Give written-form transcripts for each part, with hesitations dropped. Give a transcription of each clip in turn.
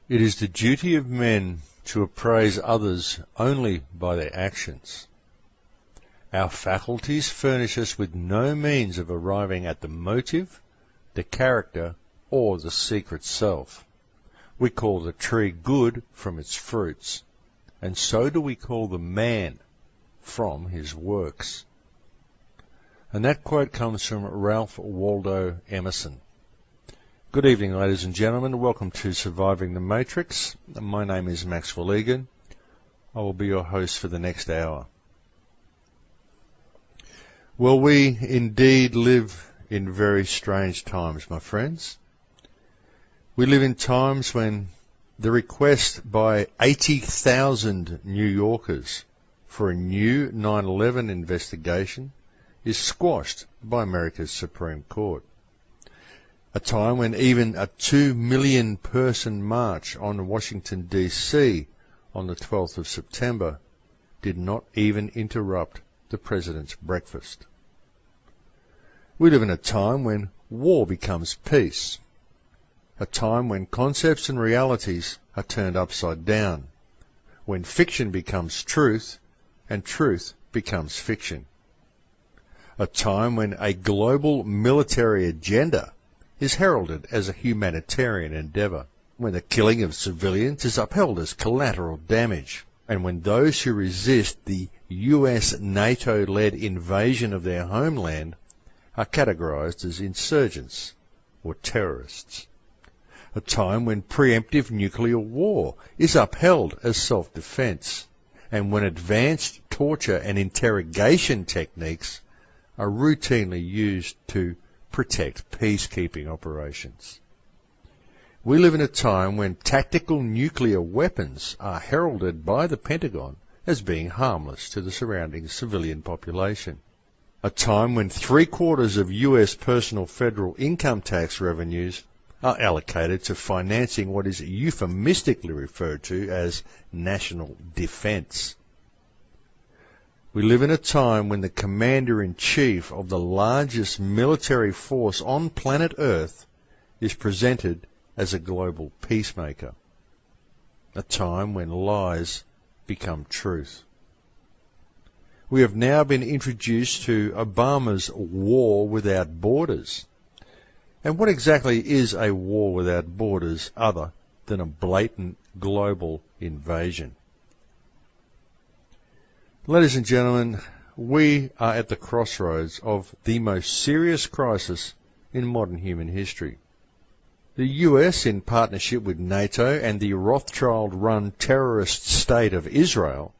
It is the duty of men to appraise others only by their actions. Our faculties furnish us with no means of arriving at the motive, the character, or the secret self. We call the tree good from its fruits, and so do we call the man from his works. And that quote comes from Ralph Waldo Emerson. Good evening, ladies and gentlemen. Welcome to Surviving the Matrix. My name is Maxwell Igan. I will be your host for the next hour. Well, we indeed live in very strange times, my friends. We live in times when the request by 80,000 New Yorkers for a new 9/11 investigation is squashed by America's Supreme Court. A time when even a 2 million person march on Washington, D.C. on the 12th of September did not even interrupt the President's breakfast. We live in a time when war becomes peace, a time when concepts and realities are turned upside down, when fiction becomes truth and truth becomes fiction, a time when a global military agenda is heralded as a humanitarian endeavour, when the killing of civilians is upheld as collateral damage, and when those who resist the US NATO-led invasion of their homeland are categorised as insurgents or terrorists. A time when preemptive nuclear war is upheld as self-defence, and when advanced torture and interrogation techniques are routinely used to protect peacekeeping operations. We live in a time when tactical nuclear weapons are heralded by the Pentagon as being harmless to the surrounding civilian population. A time when 3/4 of US personal federal income tax revenues are allocated to financing what is euphemistically referred to as national defence. We live in a time when the Commander-in-Chief of the largest military force on planet Earth is presented as a global peacemaker. A time when lies become truth. We have now been introduced to Obama's war without borders. And what exactly is a war without borders other than a blatant global invasion? Ladies and gentlemen, we are at the crossroads of the most serious crisis in modern human history. The US, in partnership with NATO and the Rothschild-run terrorist state of Israel,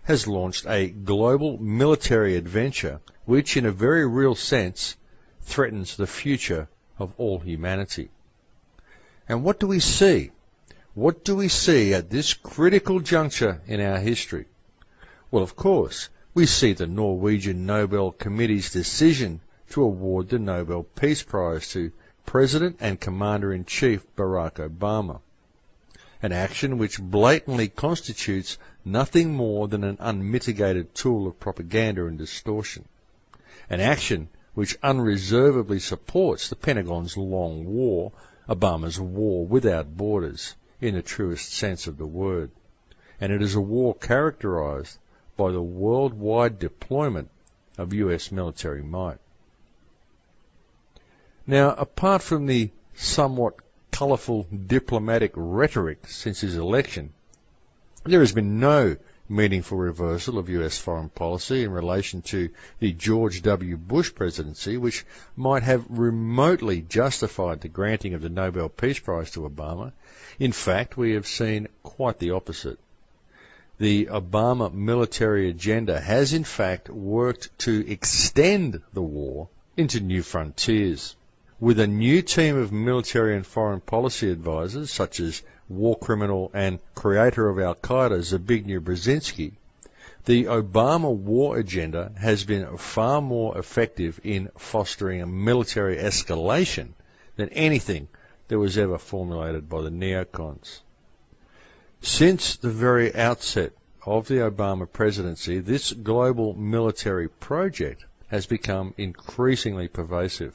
has launched a global military adventure which, in a very real sense, threatens the future of all humanity. And what do we see? What do we see at this critical juncture in our history? Well, of course, we see the Norwegian Nobel Committee's decision to award the Nobel Peace Prize to President and Commander-in-Chief Barack Obama, an action which blatantly constitutes nothing more than an unmitigated tool of propaganda and distortion, an action which unreservedly supports the Pentagon's long war, Obama's war without borders, in the truest sense of the word. And it is a war characterized by the worldwide deployment of US military might. Now, apart from the somewhat colourful diplomatic rhetoric since his election, there has been no meaningful reversal of US foreign policy in relation to the George W. Bush presidency, which might have remotely justified the granting of the Nobel Peace Prize to Obama. In fact, we have seen quite the opposite. The Obama military agenda has in fact worked to extend the war into new frontiers, with a new team of military and foreign policy advisors, such as war criminal and creator of Al-Qaeda Zbigniew Brzezinski. The Obama war agenda has been far more effective in fostering a military escalation than anything that was ever formulated by the neocons. Since the very outset of the Obama presidency, this global military project has become increasingly pervasive.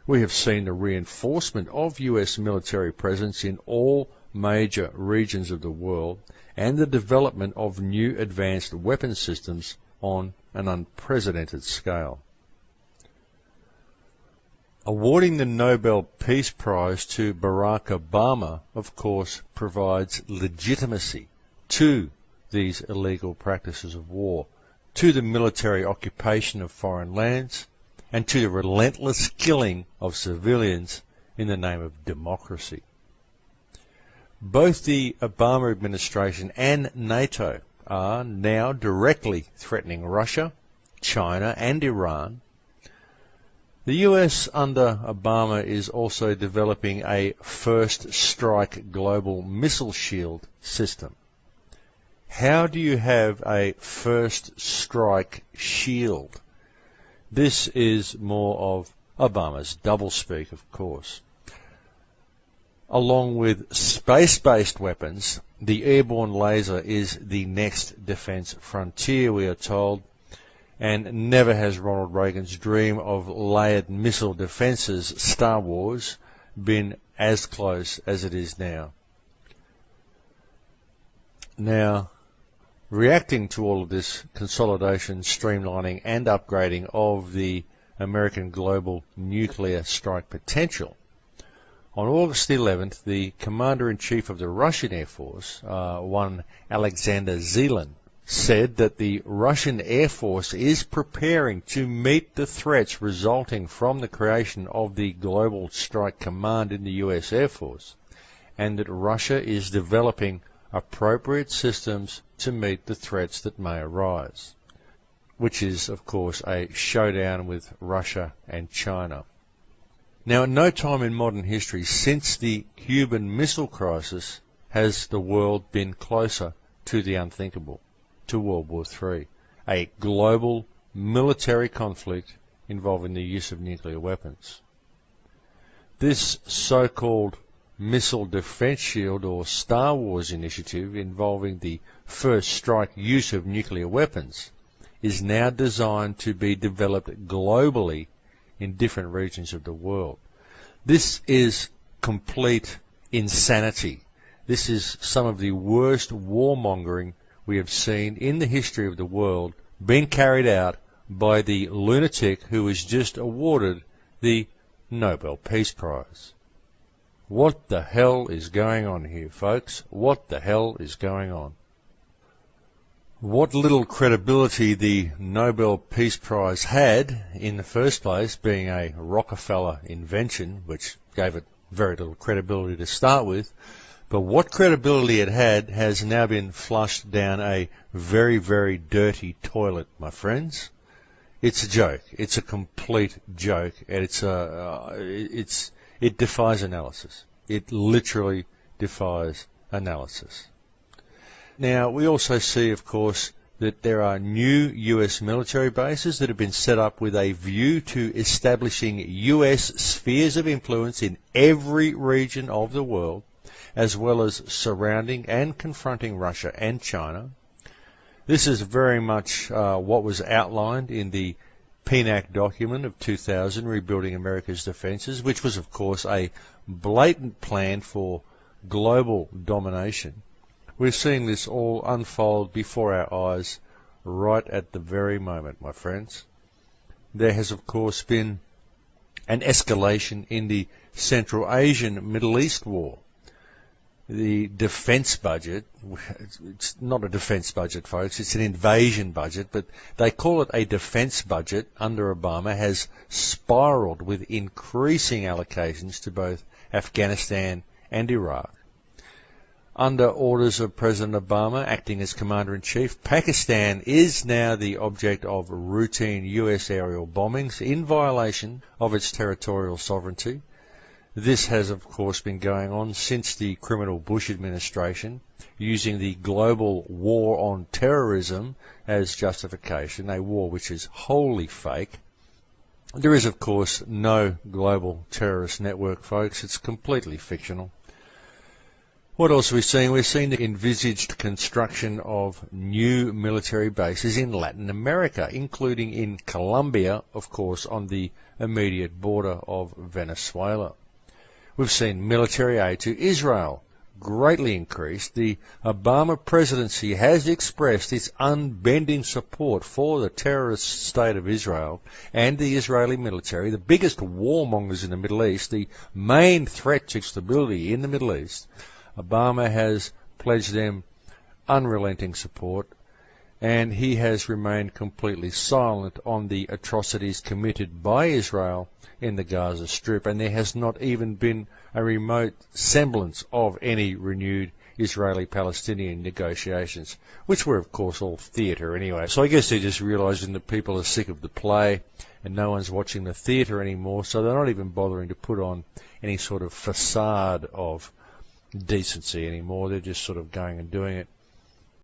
We have seen the reinforcement of US military presence in all major regions of the world and the development of new advanced weapon systems on an unprecedented scale. Awarding the Nobel Peace Prize to Barack Obama, of course, provides legitimacy to these illegal practices of war, to the military occupation of foreign lands, and to the relentless killing of civilians in the name of democracy. Both the Obama administration and NATO are now directly threatening Russia, China, and Iran. The US under Obama is also developing a first strike global missile shield system. How do you have a first strike shield? This is more of Obama's doublespeak, of course. Along with space-based weapons, the airborne laser is the next defense frontier, we are told, and never has Ronald Reagan's dream of layered missile defenses, Star Wars, been as close as it is now. Now, reacting to all of this consolidation, streamlining and upgrading of the American global nuclear strike potential, on August 11th, the Commander-in-Chief of the Russian Air Force, one Alexander Zeland, said that the Russian Air Force is preparing to meet the threats resulting from the creation of the Global Strike Command in the US Air Force, and that Russia is developing appropriate systems to meet the threats that may arise, which is, of course, a showdown with Russia and China. Now, at no time in modern history since the Cuban Missile Crisis has the world been closer to the unthinkable, to World War III, a global military conflict involving the use of nuclear weapons. This so-called Missile Defense Shield or Star Wars initiative involving the first strike use of nuclear weapons is now designed to be developed globally in different regions of the world. This is complete insanity. This is some of the worst warmongering we have seen in the history of the world being carried out by the lunatic who was just awarded the Nobel Peace Prize. What the hell is going on here, folks? What the hell is going on? What little credibility the Nobel Peace Prize had in the first place, being a Rockefeller invention, which gave it very little credibility to start with, but what credibility it had has now been flushed down a very, very dirty toilet, my friends. It's a joke. It's a complete joke, and it defies analysis. It literally defies analysis. Now, we also see, of course, that there are new US military bases that have been set up with a view to establishing US spheres of influence in every region of the world, as well as surrounding and confronting Russia and China. This is very much what was outlined in the PNAC document of 2000, Rebuilding America's Defenses, which was, of course, a blatant plan for global domination. We're seeing this all unfold before our eyes right at the very moment, my friends. There has, of course, been an escalation in the Central Asian Middle East war. The defense budget, it's not a defense budget, folks, it's an invasion budget, but they call it a defense budget under Obama, has spiraled with increasing allocations to both Afghanistan and Iraq. Under orders of President Obama, acting as Commander-in-Chief, Pakistan is now the object of routine US aerial bombings in violation of its territorial sovereignty. This has, of course, been going on since the criminal Bush administration, using the global war on terrorism as justification, a war which is wholly fake. There is, of course, no global terrorist network, folks. It's completely fictional. What else are we seeing? We're seeing the envisaged construction of new military bases in Latin America, including in Colombia, of course, on the immediate border of Venezuela. We've seen military aid to Israel greatly increased. The Obama presidency has expressed its unbending support for the terrorist state of Israel and the Israeli military, the biggest warmongers in the Middle East, the main threat to stability in the Middle East. Obama has pledged them unrelenting support, and he has remained completely silent on the atrocities committed by Israel in the Gaza Strip, and there has not even been a remote semblance of any renewed Israeli-Palestinian negotiations, which were, of course, all theatre anyway. So I guess they're just realising that people are sick of the play and no one's watching the theatre anymore, so they're not even bothering to put on any sort of facade of decency anymore. They're just sort of going and doing it.